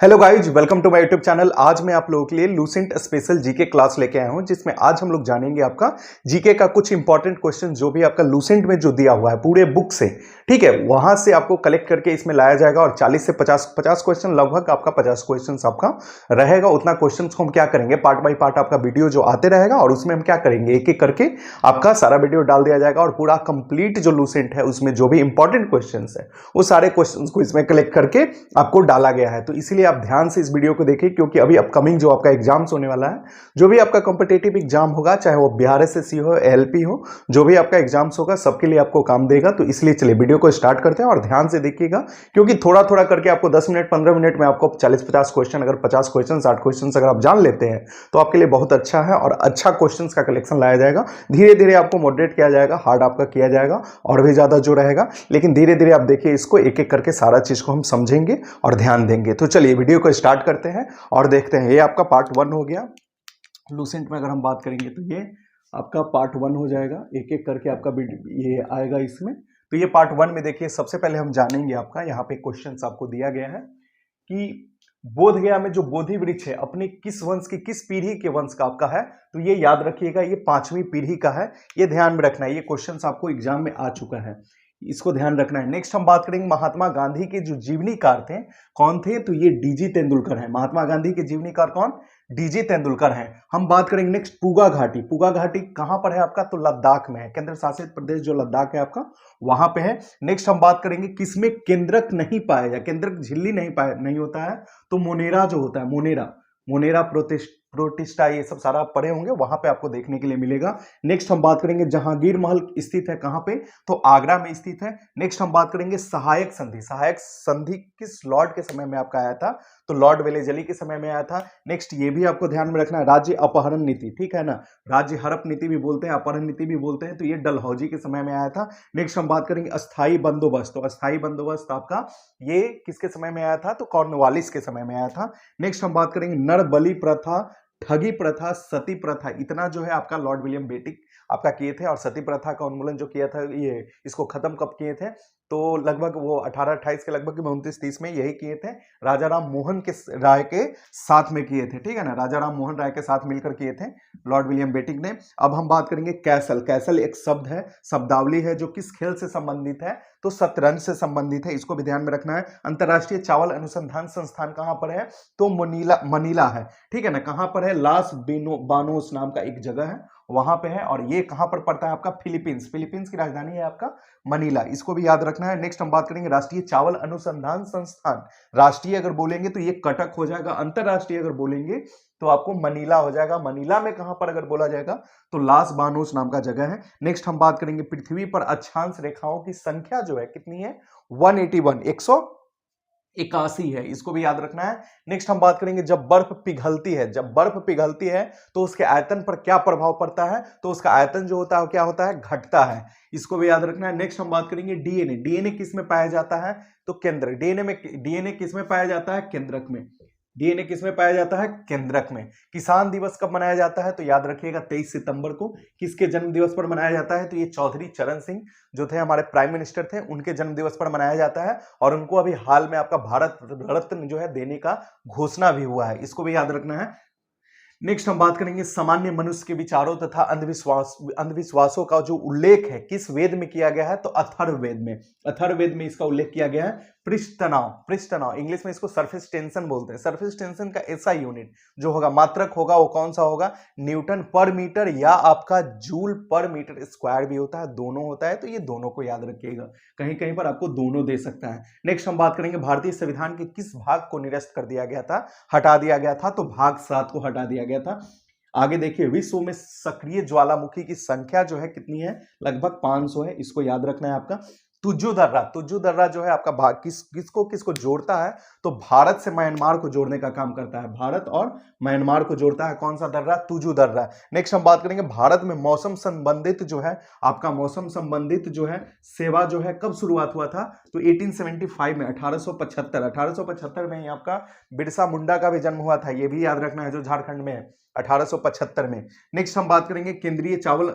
Hello guys, welcome to my YouTube channel. आज मैं आप लोगों के लिए लूसेंट स्पेशल जीके क्लास लेके आया हूं, जिसमें आज हम लोग जानेंगे आपका जीके का कुछ इंपॉर्टेंट क्वेश्चन जो भी आपका लूसेंट में जो दिया हुआ है पूरे बुक से, ठीक है, वहां से आपको कलेक्ट करके इसमें लाया जाएगा। और 40 से 50 क्वेश्चन, लगभग आपका 50 क्वेश्चन आपका रहेगा। उतना क्वेश्चन को हम क्या करेंगे, पार्ट बाई पार्ट आपका वीडियो जो आते रहेगा और उसमें हम क्या करेंगे, एक एक करके आपका सारा वीडियो डाल दिया जाएगा। और पूरा कंप्लीट जो लूसेंट है उसमें जो भी इंपॉर्टेंट क्वेश्चन है वो सारे क्वेश्चन को इसमें कलेक्ट करके आपको डाला गया है। तो इसीलिए आप ध्यान से इस वीडियो को देखिए, क्योंकि अभी अपकमिंग जो आपका एग्जाम्स होने वाला है, जो भी आपका कॉम्पिटिटिव एग्जाम होगा, चाहे वो बिहार एसएससी हो, एलपी हो, जो भी आपका एग्जाम्स होगा सबके लिए आपको काम देगा। तो इसलिए चलिए वीडियो को स्टार्ट करते हैं और ध्यान से देखिएगा, क्योंकि थोड़ा थोड़ा करके आपको 10 मिनट 15 मिनट में आपको 40-50 क्वेश्चन, अगर 50 क्वेश्चन 60 क्वेश्चन अगर आप जान लेते हैं तो आपके लिए बहुत अच्छा है और अच्छा क्वेश्चन का कलेक्शन लाया जाएगा। धीरे धीरे आपको मॉडरेट किया जाएगा, हार्ड आपका किया जाएगा और भी ज्यादा जो रहेगा, लेकिन धीरे धीरे आप देखिए इसको एक एक करके सारा चीज को हम समझेंगे और ध्यान देंगे। तो चलिए वीडियो को स्टार्ट करते हैं और देखते हैं। ये आपका पार्ट 1 हो गया। लूसेंट में अगर हम बात करेंगे तो ये आपका पार्ट 1 हो जाएगा, एक एक करके आपका ये आएगा इसमें। तो ये पार्ट 1 में देखिए, सबसे पहले हम जानेंगे आपका यहाँ पे क्वेश्चन आपको दिया गया है कि बोध गया में जो बोधि वृक्ष है अपने किस वंश की, किस पीढ़ी के वंश का आपका है। तो ये याद रखिएगा, ये 5वीं पीढ़ी का है, ये ध्यान में रखना है। ये क्वेश्चन आपको एग्जाम में आ चुका है, इसको ध्यान रखना है। नेक्स्ट हम बात करेंगे महात्मा गांधी के जो जीवनीकार थे, कौन थे, तो ये डीजी तेंदुलकर हैं। महात्मा गांधी के जीवनीकार कौन, डीजी तेंदुलकर हैं। हम बात करेंगे नेक्स्ट पूगा घाटी। पूगा घाटी कहां पर है आपका, तो लद्दाख में है, केंद्र शासित प्रदेश जो लद्दाख है आपका, वहां पे है। नेक्स्ट हम बात करेंगे किसमें केंद्रक नहीं पाया जाए, केंद्रक झिल्ली नहीं होता है, तो मोनेरा जो होता है, मोनेरा प्रोटिस्टा, ये सब सारा आप पढ़े होंगे, वहां पे आपको देखने के लिए मिलेगा। नेक्स्ट हम बात करेंगे जहांगीर महल स्थित है कहां पे, तो आगरा में स्थित है। नेक्स्ट हम बात करेंगे सहायक संधि। सहायक संधि किस लॉर्ड के समय में आपका आया था, तो लॉर्ड वेलेजली के समय में आया था। नेक्स्ट ये भी आपको ध्यान में रखना है, राज्य अपहरण नीति, ठीक है ना, राज्य हड़प नीति भी बोलते हैं, अपहरण नीति भी बोलते हैं, तो ये डलहौजी के समय में आया था। नेक्स्ट हम बात करेंगे अस्थाई बंदोबस्त। तो अस्थाई बंदोबस्त आपका ये किसके समय में आया था, तो कॉर्नवालिस के समय में आया था। नेक्स्ट हम बात करेंगे नर बलि प्रथा, ठगी प्रथा, सती प्रथा, इतना जो है आपका लॉर्ड विलियम बेटिक आपका किए थे। और सती प्रथा का उन्मूलन जो किया था, ये इसको खत्म कब किए थे, तो लगभग वो 1828 के लगभग 29-30 में यही किए थे, राजा राम मोहन के राय के साथ में किए थे, ठीक है ना, राजा राम मोहन राय के साथ मिलकर किए थे लॉर्ड विलियम बेटिक ने। अब हम बात करेंगे कैसल। कैसल एक शब्द है, शब्दावली है, जो किस खेल से संबंधित है, तो शतरंज से संबंधित है, इसको भी ध्यान में रखना है। अंतरराष्ट्रीय चावल अनुसंधान संस्थान कहां पर है, तो मनीला है, ठीक है ना, कहां पर है, लास बानोस नाम का एक जगह है, वहां पे है। और ये कहां पर पड़ता है आपका, फिलीपींस, फिलीपींस की राजधानी है आपका मनीला, इसको भी याद रखना है। नेक्स्ट हम बात करेंगे राष्ट्रीय चावल अनुसंधान संस्थान। राष्ट्रीय अगर बोलेंगे तो ये कटक हो जाएगा, अंतरराष्ट्रीय अगर बोलेंगे तो आपको मनीला हो जाएगा। मनीला में कहां पर अगर बोला जाएगा तो लास बानोस नाम का जगह है। नेक्स्ट हम बात करेंगे पृथ्वी पर अक्षांश रेखाओं की संख्या जो है कितनी है, 181, 181 है, इसको भी याद रखना है। नेक्स्ट हम बात करेंगे जब बर्फ पिघलती है, जब बर्फ पिघलती है तो उसके आयतन पर क्या प्रभाव पड़ता है, तो उसका आयतन जो होता है क्या होता है, घटता है, इसको भी याद रखना है। नेक्स्ट हम बात करेंगे डीएनए। डीएनए किस में पाया जाता है, तो केंद्रक। डीएनए किस में पाया जाता है, केंद्रक में। डीएनए किस में पाया जाता है, केंद्रक में। किसान दिवस कब मनाया जाता है, तो याद रखिएगा 23 सितंबर को। किसके जन्म दिवस पर मनाया जाता है, तो ये चौधरी चरण सिंह जो थे हमारे प्राइम मिनिस्टर थे, उनके जन्म दिवस पर मनाया जाता है। और उनको अभी हाल में आपका भारत रत्न जो है देने का घोषणा भी हुआ है, इसको भी याद रखना है। नेक्स्ट हम बात करेंगे सामान्य मनुष्य के विचारों तथा अंधविश्वासों का जो उल्लेख है किस वेद में किया गया है, तो अथर्ववेद में। अथर्ववेद में इसका उल्लेख किया गया है। पृष्ठ तनाव, इंग्लिश में इसको सरफेस टेंशन बोलते हैं। सरफेस टेंशन का ऐसा यूनिट जो होगा, मात्रक होगा, वो कौन सा होगा, न्यूटन पर मीटर या आपका जूल पर मीटर स्क्वायर भी होता है, दोनों होता है, तो ये दोनों को याद रखिएगा, कहीं कहीं पर आपको दोनों दे सकता है। नेक्स्ट हम बात करेंगे भारतीय संविधान के किस भाग को निरस्त कर दिया गया था, हटा दिया गया था, तो भाग 7 को हटा दिया गया था। आगे देखिए, विश्व में सक्रिय ज्वालामुखी की संख्या जो है कितनी है, लगभग 500 है, इसको याद रखना है आपका। तुज्जु दर्रा जो है आपका भाग किसको जोड़ता है, तो भारत से म्यांमार को जोड़ने का काम करता है, भारत और म्यांमार को जोड़ता है, कौन सा दर्रा, तुज्जु दर्रा। नेक्स्ट हम बात करेंगे भारत में मौसम संबंधित जो है आपका, मौसम संबंधित जो है सेवा जो है कब शुरुआत हुआ था, तो 1875 में, 1875 में ही आपका बिरसा मुंडा का भी जन्म हुआ था, ये भी याद रखना है, जो झारखंड में है, 1875 में। नेक्स्ट हम बात करेंगे केंद्रीय चावल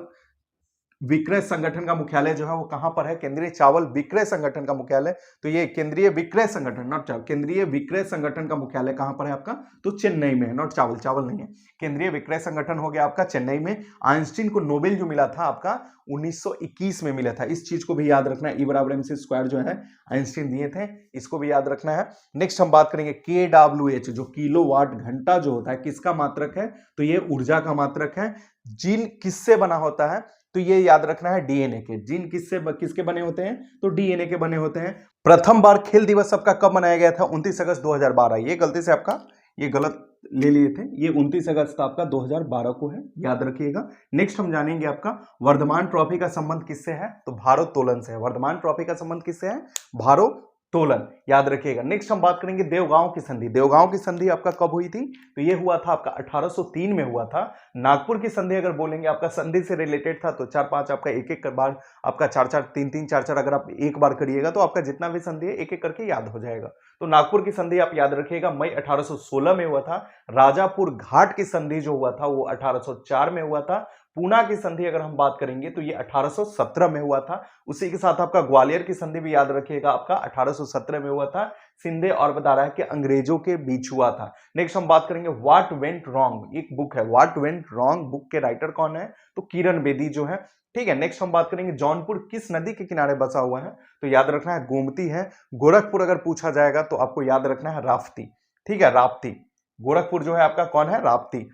विक्रय संगठन का मुख्यालय जो है वो कहां पर है? केंद्रीय चावल विक्रय संगठन का मुख्यालय, तो ये केंद्रीय विक्रय संगठन, नॉट चावल, केंद्रीय विक्रय संगठन का मुख्यालय कहां पर है आपका? तो चेन्नई में है, नॉट चावल, चावल नहीं है। केंद्रीय विक्रय संगठन हो गया आपका चेन्नई में। आइंस्टीन को नोबेल जो मिला था आपका 1921 में मिला था, इस चीज को भी याद रखना है। ई बराबर MC स्क्वायर जो है आइंस्टीन दिए थे, इसको भी याद रखना है। नेक्स्ट हम बात करेंगे KWH, जो किलोवाट घंटा जो होता है किसका मात्रक है? तो ये ऊर्जा का मात्रक है। जीन किससे बना होता है? तो ये याद रखना है DNA के। जीन किसके बने होते हैं? तो DNA के बने होते हैं। प्रथम बार खेल दिवस आपका कब मनाया गया था? 29 अगस्त 2012। ये गलती से आपका ये गलत ले लिए थे, ये 29 अगस्त आपका 2012 को है, याद रखिएगा। नेक्स्ट हम जानेंगे आपका वर्धमान ट्रॉफी का संबंध किससे है? तो भारोत्तोलन से है। वर्धमान ट्रॉफी का संबंध किससे है? भारोत्तोलन, याद रखिएगा। नेक्स्ट हम बात करेंगे देवगांव की संधि। देवगांव की संधि आपका कब हुई थी? तो ये हुआ था आपका 1803 में हुआ था। नागपुर की संधि अगर बोलेंगे आपका संधि से रिलेटेड था, तो 4-5 आपका एक बार आपका 4-4 3-3 4-4 अगर आप एक बार करिएगा तो आपका जितना भी संधि है एक एक करके याद हो जाएगा। तो नागपुर की संधि आप याद रखिएगा मई 1816 में हुआ था। राजापुर घाट की संधि जो हुआ था वो 1804 में हुआ था। पूना की संधि अगर हम बात करेंगे तो ये 1817 में हुआ था। उसी के साथ आपका ग्वालियर की संधि भी याद रखिएगा, आपका 1817 में हुआ था। सिंधे और बता रहा है कि अंग्रेजों के बीच हुआ था। नेक्स्ट हम बात करेंगे व्हाट वेंट रॉन्ग, एक बुक है व्हाट वेंट रॉन्ग, बुक के राइटर कौन है? तो किरण बेदी जो है, ठीक है। नेक्स्ट हम बात करेंगे जौनपुर किस नदी के किनारे बसा हुआ है? तो याद रखना है गोमती है। गोरखपुर अगर पूछा जाएगा तो आपको याद रखना है राप्ती, ठीक है, राप्ती। गोरखपुर जो है आपका कौन है? राप्ती।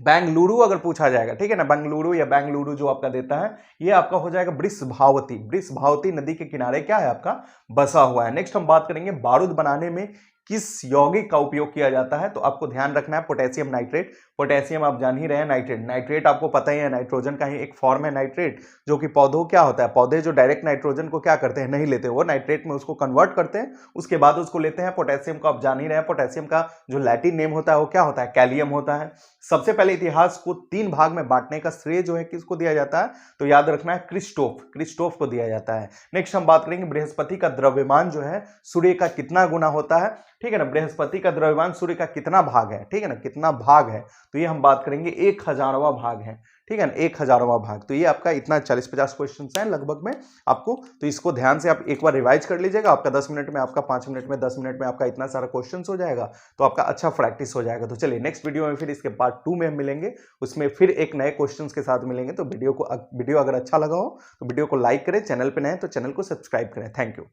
बेंगलुरु अगर पूछा जाएगा, ठीक है ना, बेंगलुरु या बेंगलुरु जो आपका देता है ये आपका हो जाएगा वृषभावती। वृषभावती नदी के किनारे क्या है आपका? बसा हुआ है। नेक्स्ट हम बात करेंगे बारूद बनाने में किस यौगिक का उपयोग किया जाता है? तो आपको ध्यान रखना है पोटेशियम नाइट्रेट। पोटेशियम आप जान ही रहे हैं, नाइट्रेट, नाइट्रेट आपको पता ही है नाइट्रोजन का ही एक फॉर्म है नाइट्रेट, जो कि पौधों क्या होता है, पौधे जो डायरेक्ट नाइट्रोजन को क्या करते हैं? नहीं लेते, वो नाइट्रेट में उसको कन्वर्ट करते हैं, उसके बाद उसको लेते हैं। पोटेशियम को आप जान ही रहे हैं, पोटेशियम का जो लैटिन नेम होता है वो क्या होता है? कैलियम होता है। सबसे पहले इतिहास को 3 भाग में बांटने का श्रेय जो है किसको दिया जाता है? तो याद रखना है क्रिस्टोफ को दिया जाता है। नेक्स्ट हम बात करेंगे बृहस्पति का द्रव्यमान जो है सूर्य का कितना गुना होता है? ठीक है ना, बृहस्पति का द्रव्यमान सूर्य का कितना भाग है? ठीक है ना, कितना भाग है? तो ये हम बात करेंगे 1000वां भाग है, ठीक है ना, 1000वां भाग। तो ये आपका इतना 40-50 क्वेश्चन हैं लगभग में आपको, तो इसको ध्यान से आप एक बार रिवाइज कर लीजिएगा। आपका 10 मिनट में, आपका 5 मिनट में, 10 मिनट में आपका इतना सारा क्वेश्चन हो जाएगा, तो आपका अच्छा प्रैक्टिस हो जाएगा। तो चलिए नेक्स्ट वीडियो में फिर इसके पार्ट 2 में हम मिलेंगे, उसमें फिर एक नए क्वेश्चन के साथ मिलेंगे। तो वीडियो अगर अच्छा लगा हो तो वीडियो को लाइक करें, चैनल पर नए तो चैनल को सब्सक्राइब करें। Thank you.